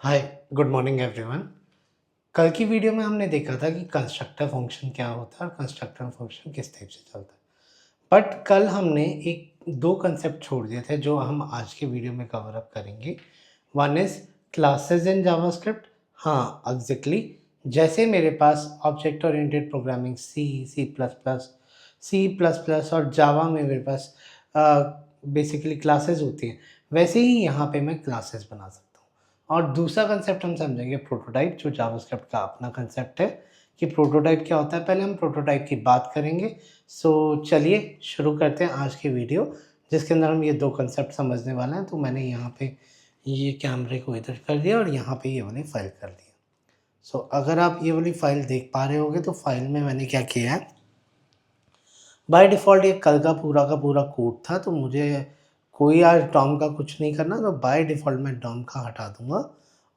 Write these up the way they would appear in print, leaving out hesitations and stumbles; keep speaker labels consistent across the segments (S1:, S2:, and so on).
S1: हाय, good morning everyone. कल की video में हमने देखा था कि कंस्ट्रक्टर फंक्शन क्या होता है और कंस्ट्रक्टर फंक्शन किस टाइप से चलता है। बट कल हमने एक दो कंसेप्ट छोड़ दिए थे जो हम आज की वीडियो में कवर अप करेंगे। One is classes in JavaScript. हाँ, एग्जैक्टली जैसे मेरे पास object oriented programming C plus plus और जावा में मेरे पास बेसिकली क्लासेस होती हैं, वैसे ही यहाँ पे मैं क्लासेस बना सकता हूँ। और दूसरा कंसेप्ट हम समझेंगे प्रोटोटाइप, जो जावास्क्रिप्ट का अपना कंसेप्ट है कि प्रोटोटाइप क्या होता है। पहले हम प्रोटोटाइप की बात करेंगे। सो चलिए शुरू करते हैं आज की वीडियो, जिसके अंदर हम ये दो कंसेप्ट समझने वाले हैं। तो मैंने यहाँ पे ये कैमरे को इधर कर दिया और यहाँ पे ये वाली फाइल कर दी। सो अगर आप ये वाली फाइल देख पा रहे होगे तो फाइल में मैंने क्या किया है, बाय डिफ़ॉल्ट ये कल का पूरा कोड था, तो मुझे कोई आज डॉम का कुछ नहीं करना, तो बाय डिफ़ॉल्ट मैं डॉम का हटा दूँगा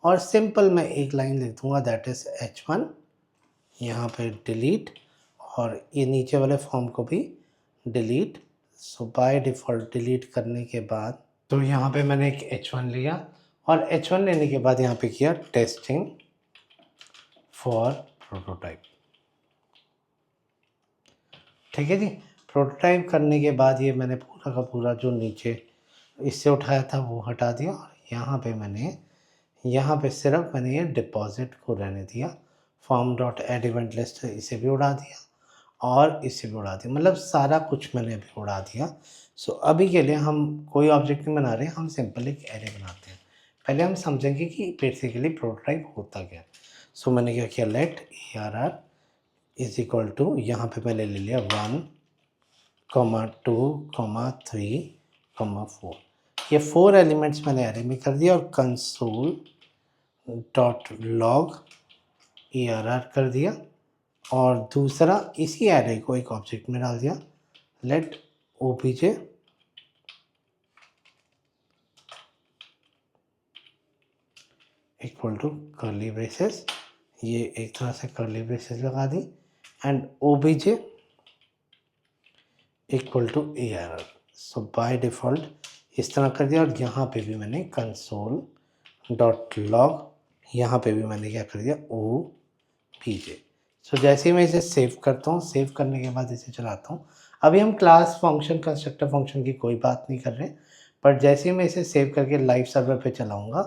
S1: और सिंपल मैं एक लाइन लिख दूँगा, दैट इज़ h1, यहाँ पे डिलीट, और ये नीचे वाले फॉर्म को भी delete. So by default delete करने के बाद तो यहाँ पे मैंने एक h1 लिया और h1 लेने के बाद यहाँ पे किया टेस्टिंग फॉर प्रोटोटाइप। ठीक है जी। प्रोटोटाइप करने के बाद ये मैंने पूरा का पूरा जो नीचे इससे उठाया था वो हटा दिया और यहाँ पे सिर्फ मैंने ये डिपॉजिट को रहने दिया। Form dot add event list इसे भी उड़ा दिया और इसे भी उड़ा दिया, मतलब सारा कुछ मैंने अभी उड़ा दिया। सो अभी के लिए हम कोई ऑब्जेक्ट नहीं बना रहे, हम सिंपल एक एरे बनाते हैं। पहले हम समझेंगे कि बेसिकली प्रोटोटाइप होता क्या है। सो मैंने क्या किया, लेट ARR इज इक्वल टू, यहाँ पे मैंने ले लिया 1, 2, 3, 4। ये 4 एलिमेंट्स मैंने एरे में कर दिया और कंसोल डॉट लॉग ARR कर दिया और दूसरा इसी एरे को एक ऑब्जेक्ट में डाल दिया, let obj equal to curly braces, ये एक तरह से कर्ली ब्रेसेस लगा दी, and obj equal to ARR। So by default इस तरह कर दिया और यहाँ पे भी मैंने कंसोल डॉट लॉग, यहाँ पे भी मैंने क्या कर दिया, obj। सो जैसे ही मैं इसे सेव करता हूँ, सेव करने के बाद इसे चलाता हूँ। अभी हम क्लास फंक्शन कंस्ट्रक्टर फंक्शन की कोई बात नहीं कर रहे, पर जैसे ही मैं इसे सेव करके लाइव सर्वर पे चलाऊँगा,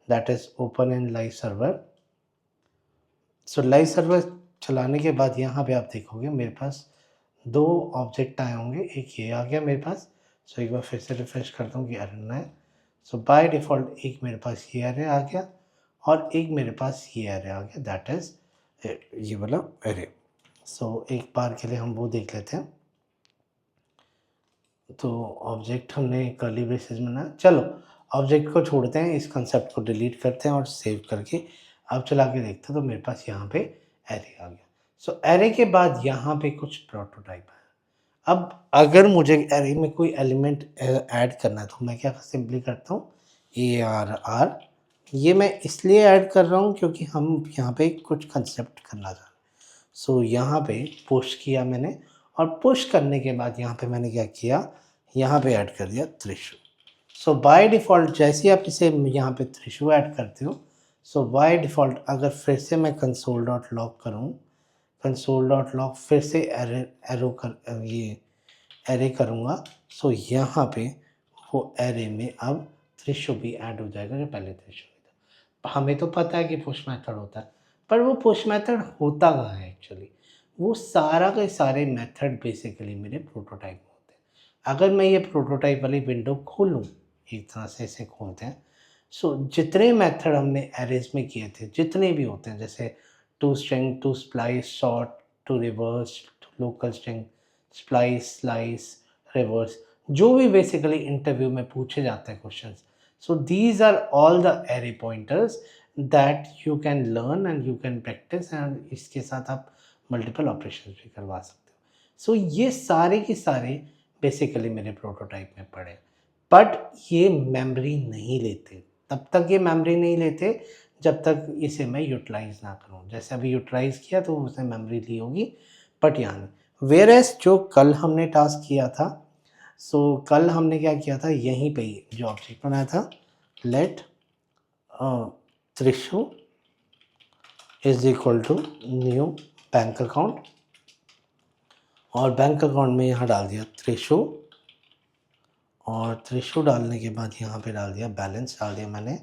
S1: that is open in live server. So live server चलाने के बाद यहाँ पे आप देखोगे मेरे पास दो ऑब्जेक्ट आए होंगे, एक ये आ गया मेरे पास। सो एक बार फिर से रिफ्रेश करता हूँ कि एरर ना है। सो बाय डिफ़ॉल्ट एक मेरे पास ये एरे आ गया और एक मेरे पास ये एरे आ गया, दैट इज़ ये वाला एरे। सो एक बार के लिए हम वो देख लेते हैं। तो ऑब्जेक्ट हमने कर्ली ब्रेसेस में ना, चलो ऑब्जेक्ट को छोड़ते हैं, इस कंसेप्ट को डिलीट करते हैं और सेव करके अब चला के देखते हैं। तो मेरे पास यहाँ पे एरे आ गया। सो एरे के बाद यहाँ पे कुछ प्रोटोटाइप है। अब अगर मुझे एरे में कोई एलिमेंट ऐड करना है तो मैं क्या सिंपली करता हूँ, ARR। ये मैं इसलिए ऐड कर रहा हूँ क्योंकि हम यहाँ पे कुछ कंसेप्ट करना चाह रहे हैं। सो यहाँ पे पुश किया मैंने और पुश करने के बाद यहाँ पे मैंने क्या किया, यहाँ पे ऐड कर दिया थ्रेशोल्ड। सो बाय डिफ़ॉल्ट जैसे ही आप इसे यहाँ पे थ्रेशोल्ड ऐड करते हो, सो बाय डिफ़ॉल्ट अगर फिर से मैं कंसोल डॉट लॉग करूँ, कंसोल डॉट लॉग फिर से एरो कर ये एरे करूँगा, सो यहाँ पे वो एरे में अब थ्रेशोल्ड भी ऐड हो जाएगा जो पहले थ्रेशोल्ड था। हमें तो पता है कि पुश मेथड होता है, पर वो पुश मेथड होता कहाँ है एक्चुअली। वो सारा के सारे मेथड बेसिकली मेरे प्रोटोटाइप में होते हैं। अगर मैं ये प्रोटोटाइप वाली विंडो खोलूँ, एक तरह से इसे खोलते हैं, सो जितने मेथड हमने एरेज में किए थे, जितने भी होते हैं, जैसे to string, to splice, sort, to reverse, to local string, splice, slice, reverse, जो भी बेसिकली इंटरव्यू में पूछे जाते हैं questions, so these are all the array pointers that you can learn and you can practise, and इसके साथ आप multiple operation भी करवा सकते हो। सो ये सारे के सारे बेसिकली मेरे प्रोटोटाइप में पड़े, बट ये मेमोरी नहीं लेते। तब तक ये मेमोरी नहीं लेते जब तक इसे मैं यूटिलाइज़ ना करूँ। जैसे अभी यूटिलाइज़ किया तो उसने मेमोरी ली होगी, बट यहाँ नहीं। वेयरएज़ जो कल हमने टास्क किया था, सो कल हमने क्या किया था, यहीं पे ही जो ऑब्जेक्ट बनाया था, लेट त्रिशु is equal to new bank account, और बैंक अकाउंट में यहाँ डाल दिया त्रिशु, और त्रिशु डालने के बाद यहाँ पे डाल दिया बैलेंस, डाल दिया मैंने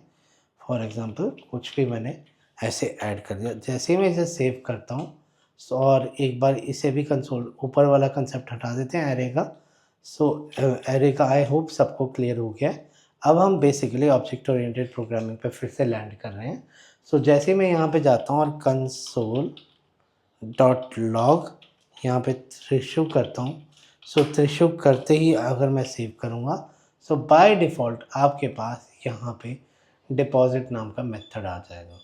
S1: फॉर एग्जांपल कुछ भी मैंने ऐसे ऐड कर दिया। जैसे ही मैं इसे सेव करता हूँ और एक बार इसे भी कंसोल ऊपर वाला कंसेप्ट हटा देते हैं एरे का। सो एरे का आई होप सबको क्लियर हो गया है। अब हम बेसिकली ऑब्जेक्ट ओरिएंटेड प्रोग्रामिंग पे फिर से लैंड कर रहे हैं। सो जैसे मैं यहाँ पे जाता हूँ और कंसोल डॉट लॉग यहाँ पे त्रिशु करता हूँ, सो त्रिशु करते ही अगर मैं सेव करूँगा, सो बाय डिफ़ॉल्ट आपके पास यहाँ पे डिपॉज़िट नाम का मेथड आ जाएगा।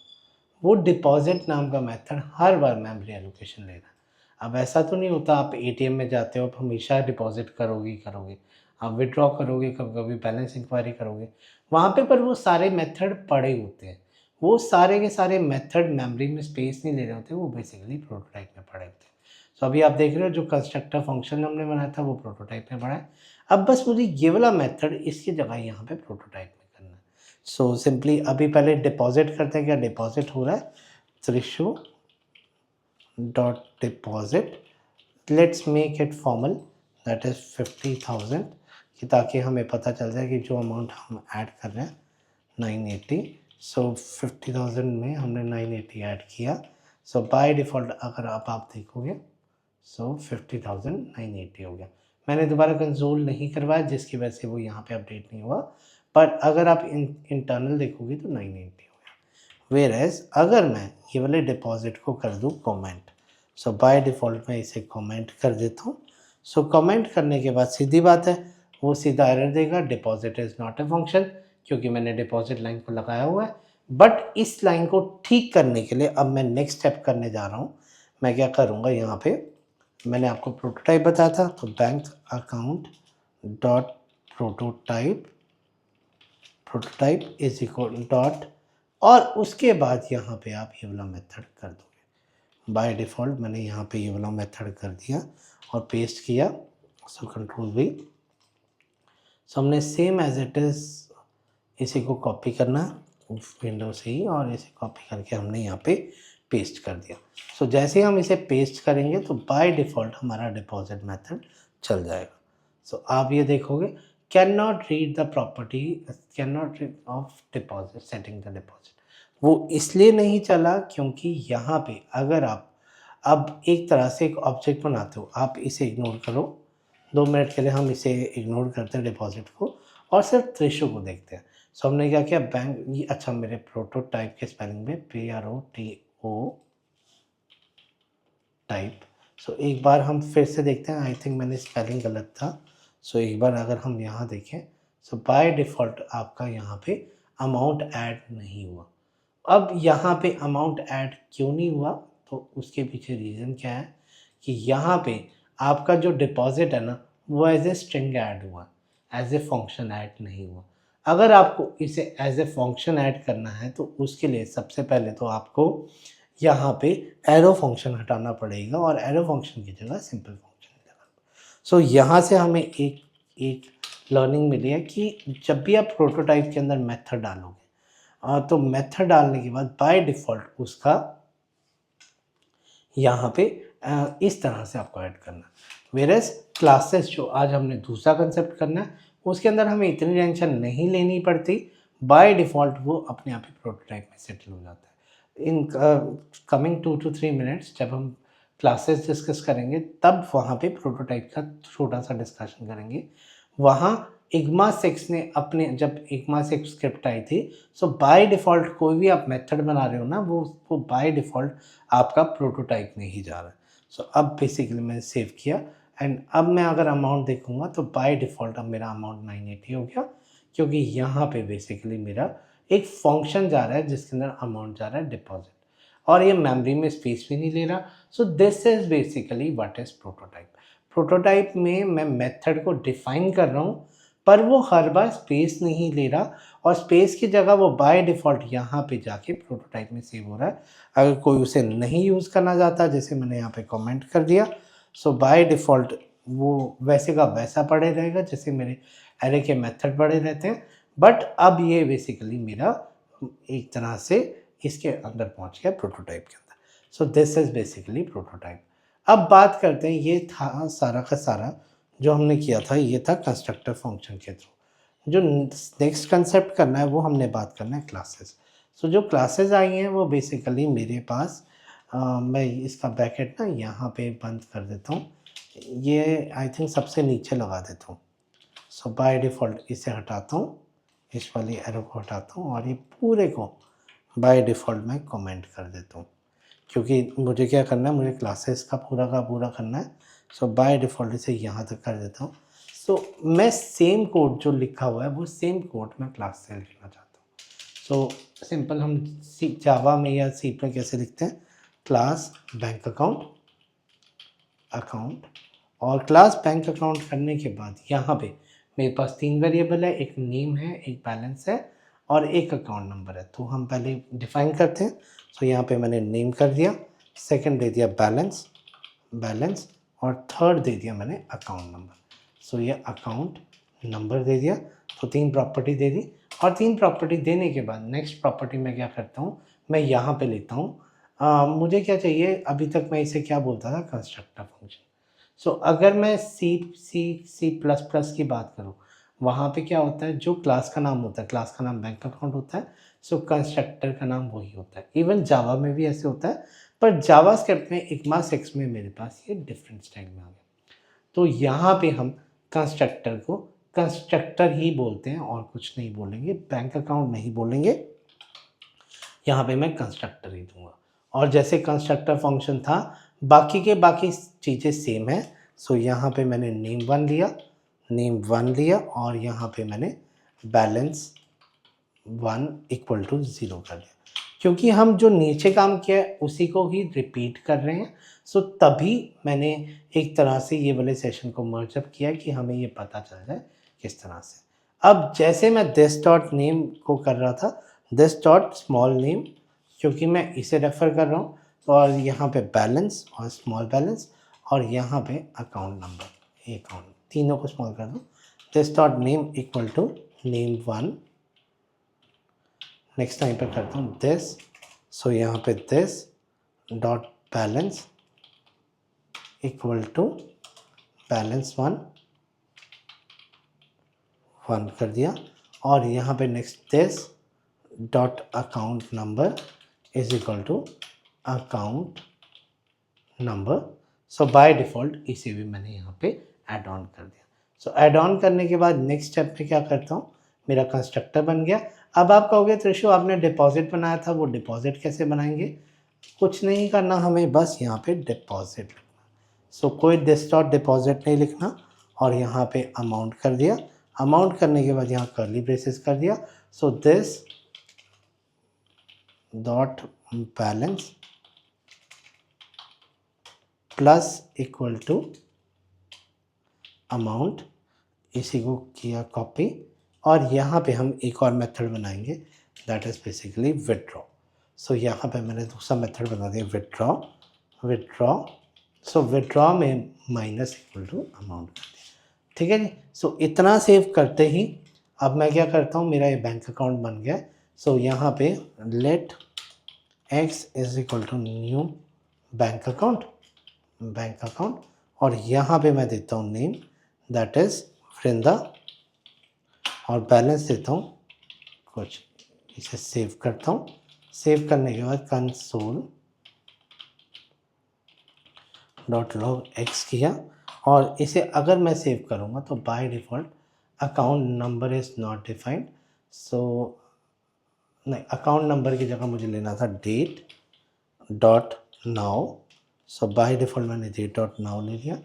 S1: वो डिपॉज़िट नाम का मेथड हर बार मेमोरी एलोकेशन ले रहा है। अब ऐसा तो नहीं होता आप एटीएम में जाते हो, आप हमेशा डिपॉज़िट करोगे ही करोगे। आप विथड्रॉ करोगे, कभी-कभी बैलेंस इंक्वायरी करोगे, वहाँ पे पर वो सारे मेथड पड़े होते हैं। वो सारे के सारे मेथड मेमोरी में स्पेस नहीं ले रहे होते, वो बेसिकली प्रोटोटाइप में पड़े होते हैं। सो अभी आप देख रहे हो जो कंस्ट्रक्टर फंक्शन हमने बनाया था वो प्रोटोटाइप में पड़ा है। अब बस मुझे ये वाला मेथड इसकी जगह यहाँ पे प्रोटोटाइप में करना है। सो सिंपली अभी पहले डिपॉज़िट करते हैं, क्या डिपॉज़िट हो रहा है, Trishu dot deposit, let's make it formal, that is 50,000, कि ताकि हमें पता चल जाए कि जो अमाउंट हम ऐड कर रहे हैं 980। सो 50,000 में हमने 980 ऐड किया। सो बाय डिफ़ॉल्ट अगर आप देखोगे, सो 50,980 हो गया। मैंने दोबारा कंसोल नहीं करवाया जिसकी वजह से वो यहाँ पे अपडेट नहीं हुआ, पर अगर आप इंटरनल देखोगे तो 980 हो गया। वेयर एज अगर मैं ये वाले डिपॉजिट को कर दूँ कमेंट, सो बाय डिफ़ॉल्ट मैं इसे कमेंट कर देता हूँ। सो कमेंट करने के बाद सीधी बात है, वो सीधा एरर देगा deposit is not a function, क्योंकि मैंने डिपॉजिट लाइन को लगाया हुआ है। बट इस लाइन को ठीक करने के लिए अब मैं नेक्स्ट स्टेप करने जा रहा हूँ। मैं क्या करूँगा, यहाँ पे मैंने आपको प्रोटोटाइप बताया था, तो bank account dot prototype is equal dot, और उसके बाद यहाँ पे आप ये वाला मेथड कर दोगे। बाय डिफ़ॉल्ट मैंने यहाँ पे ये वाला मेथड कर दिया और पेस्ट किया। So control V। सो हमने सेम एज इट इज़ इसी को कॉपी करना विंडो से ही, और इसे कॉपी करके हमने यहाँ पे पेस्ट कर दिया। सो जैसे ही हम इसे पेस्ट करेंगे तो बाय डिफ़ॉल्ट हमारा डिपॉजिट मेथड चल जाएगा। सो आप ये देखोगे, can not read the property, can not read of deposit, setting the deposit, वो इसलिए नहीं चला क्योंकि यहाँ पे अगर आप अब एक तरह से एक ऑब्जेक्ट बनाते हो, आप इसे इग्नोर करो 2 मिनट के लिए, हम इसे इग्नोर करते हैं डिपॉजिट को और सिर्फ त्रिशु को देखते हैं। सो हमने क्या किया, बैंक ये अच्छा मेरे प्रोटोटाइप के स्पेलिंग में PROTO टाइप। सो एक बार हम फिर से देखते हैं, आई थिंक मैंने स्पेलिंग गलत था। सो एक बार अगर हम यहाँ देखें, सो बाय डिफ़ॉल्ट आपका यहाँ पे अमाउंट ऐड नहीं हुआ। अब यहाँ पे अमाउंट ऐड क्यों नहीं हुआ, तो उसके पीछे रीज़न क्या है कि यहाँ पे आपका जो डिपॉज़िट है ना, वो एज ए स्ट्रिंग ऐड हुआ, एज ए फंक्शन ऐड नहीं हुआ। अगर आपको इसे एज ए फंक्शन ऐड करना है तो उसके लिए सबसे पहले तो आपको यहाँ पे एरो फंक्शन हटाना पड़ेगा और एरो फंक्शन की जगह सिंपल फंक्शन लगाना। सो यहाँ से हमें एक लर्निंग मिली है कि जब भी आप प्रोटोटाइप के अंदर मेथड डालोगे, तो मेथड डालने के बाद बाय डिफ़ॉल्ट उसका यहाँ पे इस तरह से आपको ऐड करना। वेयरएज़ क्लासेस जो आज हमने दूसरा कंसेप्ट करना है, उसके अंदर हमें इतनी टेंशन नहीं लेनी पड़ती, बाय डिफ़ॉल्ट वो अपने आप ही प्रोटोटाइप में सेटल हो जाता है। इन कमिंग 2 to 3 मिनट्स जब हम क्लासेस डिस्कस करेंगे तब वहाँ पे प्रोटोटाइप का छोटा सा डिस्कशन करेंगे। वहाँ इग्मा 6 ने अपने, जब इग्मा 6 स्क्रिप्ट आई थी, सो बाय डिफ़ॉल्ट कोई भी आप मेथड बना रहे हो ना, वो बाय डिफ़ॉल्ट आपका प्रोटोटाइप में ही जा रहा है। सो अब बेसिकली मैंने सेव किया एंड अब मैं अगर अमाउंट देखूँगा तो बाय डिफ़ॉल्ट अब मेरा अमाउंट 980 हो गया, क्योंकि यहाँ पे बेसिकली मेरा एक फंक्शन जा रहा है जिसके अंदर अमाउंट जा रहा है डिपॉजिट, और ये मेमोरी में स्पेस भी नहीं ले रहा। So this is basically what is prototype. Prototype में मैं मेथड को डिफ़ाइन कर रहा हूँ, पर वो हर बार स्पेस नहीं ले रहा, और स्पेस की जगह वो बाय डिफ़ॉल्ट यहाँ पे जाके प्रोटोटाइप में सेव हो रहा है। अगर कोई उसे नहीं यूज़ करना चाहता, जैसे मैंने यहाँ पे कमेंट कर दिया, सो बाय डिफ़ॉल्ट वो वैसे का वैसा पड़े रहेगा जैसे मेरे एरे के मेथड पड़े रहते हैं। बट अब ये बेसिकली मेरा एक तरह से इसके अंदर पहुंच गया प्रोटोटाइप के अंदर। So this is basically prototype. अब बात करते हैं, ये था सारा का सारा जो हमने किया था, ये था कंस्ट्रक्टर फंक्शन के थ्रू। जो नेक्स्ट कंसेप्ट करना है वो हमने बात करना है क्लासेस। सो जो क्लासेस आई हैं वो बेसिकली मेरे पास मैं इसका ब्रैकेट ना यहाँ पे बंद कर देता हूँ, ये आई थिंक सबसे नीचे लगा देता हूँ। सो बाय डिफ़ॉल्ट इसे हटाता हूँ, इस वाली एरो को हटाता हूँ और ये पूरे को बाय डिफ़ॉल्ट मैं कमेंट कर देता हूँ, क्योंकि मुझे क्या करना है, मुझे क्लासेस का पूरा करना है। सो बाय डिफ़ॉल्ट इसे यहाँ तक कर देता हूँ। सो मैं सेम कोड जो लिखा हुआ है वो सेम कोड मैं क्लास से लिखना चाहता हूँ। सो सिंपल हम जावा में या सी में कैसे लिखते हैं, क्लास बैंक अकाउंट और क्लास बैंक अकाउंट करने के बाद यहाँ पे मेरे पास 3 वेरिएबल है, एक नेम है, एक बैलेंस है और एक अकाउंट नंबर है। तो हम पहले डिफाइन करते हैं। तो यहाँ पे मैंने नेम कर दिया, सेकंड दे दिया बैलेंस और थर्ड दे दिया मैंने अकाउंट नंबर। सो ये अकाउंट नंबर दे दिया, तो 3 प्रॉपर्टी दे दी। और 3 प्रॉपर्टी देने के बाद नेक्स्ट प्रॉपर्टी मैं क्या करता हूँ, मैं यहाँ पे लेता हूँ मुझे क्या चाहिए, अभी तक मैं इसे क्या बोलता था, कंस्ट्रक्टर फंक्शन। सो अगर मैं सी प्लस प्लस की बात करूँ, वहाँ पे क्या होता है, जो क्लास का नाम होता है, क्लास का नाम बैंक अकाउंट होता है, सो कंस्ट्रक्टर का नाम वही होता है। इवन जावा में भी ऐसे होता है, पर जावा स्क्रिप्ट में इग्मा 6 में मेरे पास ये डिफरेंट स्टाइल में आ गया। तो यहाँ पे हम कंस्ट्रक्टर को कंस्ट्रक्टर ही बोलते हैं और कुछ नहीं बोलेंगे, बैंक अकाउंट नहीं बोलेंगे, यहाँ पे मैं कंस्ट्रक्टर ही दूंगा। और जैसे कंस्ट्रक्टर फंक्शन था, बाकी के बाकी चीज़ें सेम है। सो यहाँ पे मैंने नेम वन लिया और यहाँ पे मैंने बैलेंस 1 इक्वल टू 0 कर दिया, क्योंकि हम जो नीचे काम किया है उसी को ही रिपीट कर रहे हैं। सो तभी मैंने एक तरह से ये वाले सेशन को मर्जअप किया कि हमें ये पता चल जाए किस तरह से। अब जैसे मैं दिस डॉट नेम को कर रहा था, दिस डॉट स्मॉल नेम, क्योंकि मैं इसे रेफ़र कर रहा हूँ, और यहाँ पे बैलेंस और स्मॉल बैलेंस और यहाँ पे अकाउंट नंबर, अकाउंट, तीनों को स्मॉल कर दूँ। This dot name equal to name 1, next time पे करता हूँ दिस। सो यहाँ पे this dot balance equal to balance 1 कर दिया, और यहाँ पे next this dot account number is equal to account number. So by default इसे भी मैंने यहाँ पे ऐड ऑन कर दिया। सो ऐड ऑन करने के बाद नेक्स्ट स्टेप पे क्या करता हूँ, मेरा कंस्ट्रक्टर बन गया। अब आप कहोगे त्रिशु आपने डिपॉजिट बनाया था, वो डिपॉजिट कैसे बनाएंगे? कुछ नहीं करना हमें, बस यहाँ पे डिपॉजिट लिखना। सो कोई दिस डॉट डिपॉजिट नहीं लिखना और यहाँ पे अमाउंट कर दिया। अमाउंट करने के बाद यहाँ कर्ली ब्रेसेस कर दिया। So this dot balance plus equal to amount, इसी को किया कॉपी, और यहाँ पे हम एक और मेथड बनाएंगे, दैट इज़ बेसिकली विथड्रॉ। सो यहाँ पे मैंने दूसरा मेथड बना दिया विथड्रॉ। सो विथड्रॉ में माइनस इक्वल टू अमाउंट कर दिया, ठीक है जी। सो इतना सेव करते ही अब मैं क्या करता हूँ, मेरा ये बैंक अकाउंट बन गया। सो यहाँ पे let x is equal to new bank account, और यहाँ पे मैं देता हूँ नेम, दैट इज़ वृंदा, और बैलेंस देता हूँ कुछ, इसे सेव करता हूँ। सेव करने के बाद कंसोल डॉट लॉग एक्स किया, और इसे अगर मैं सेव करूँगा तो by default account number is not defined. So नहीं, अकाउंट नंबर की जगह मुझे लेना था date dot now. So by default मैंने डेट डॉट नाउ ले लिया।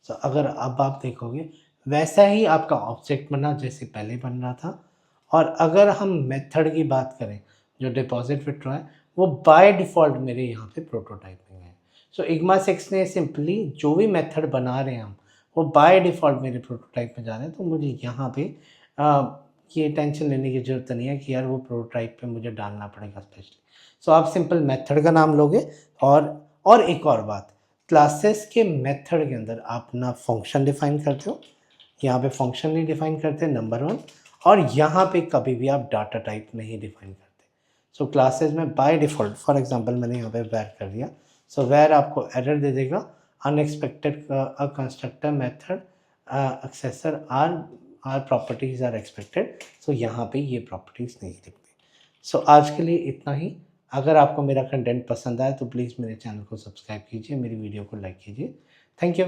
S1: सो अगर अब आप देखोगे वैसा ही आपका ऑब्जेक्ट बना जैसे पहले बन रहा था। और अगर हम मेथड की बात करें, जो डिपॉजिट विथड्रॉ है, वो बाय डिफ़ॉल्ट मेरे यहाँ पे प्रोटोटाइप में है। सो इग्मा 6 ने सिंपली जो भी मेथड बना रहे हैं हम, वो बाय डिफ़ॉल्ट मेरे प्रोटोटाइप में जा रहे हैं। तो मुझे यहाँ पे ये टेंशन लेने की ज़रूरत नहीं है कि यार वो प्रोटोटाइप पे मुझे डालना पड़ेगा स्पेशली। सो आप सिंपल मेथड का नाम लोगे। और एक और बात, क्लासेस के मेथड के अंदर आप ना फंक्शन डिफाइन करते हो, यहाँ पे फंक्शन नहीं डिफाइन करते, नंबर 1, और यहाँ पे कभी भी आप डाटा टाइप नहीं डिफाइन करते। सो क्लासेस में बाय डिफ़ॉल्ट फॉर एग्जांपल मैंने यहाँ पे वेयर कर दिया, सो वेयर आपको एरर दे देगा unexpected a constructor method accessor are properties are expected. So यहाँ पे ये प्रॉपर्टीज़ नहीं दिखती। सो आज के लिए इतना ही। अगर आपको मेरा कंटेंट पसंद आए तो प्लीज़ मेरे चैनल को सब्सक्राइब कीजिए, मेरी वीडियो को लाइक कीजिए। Thank you.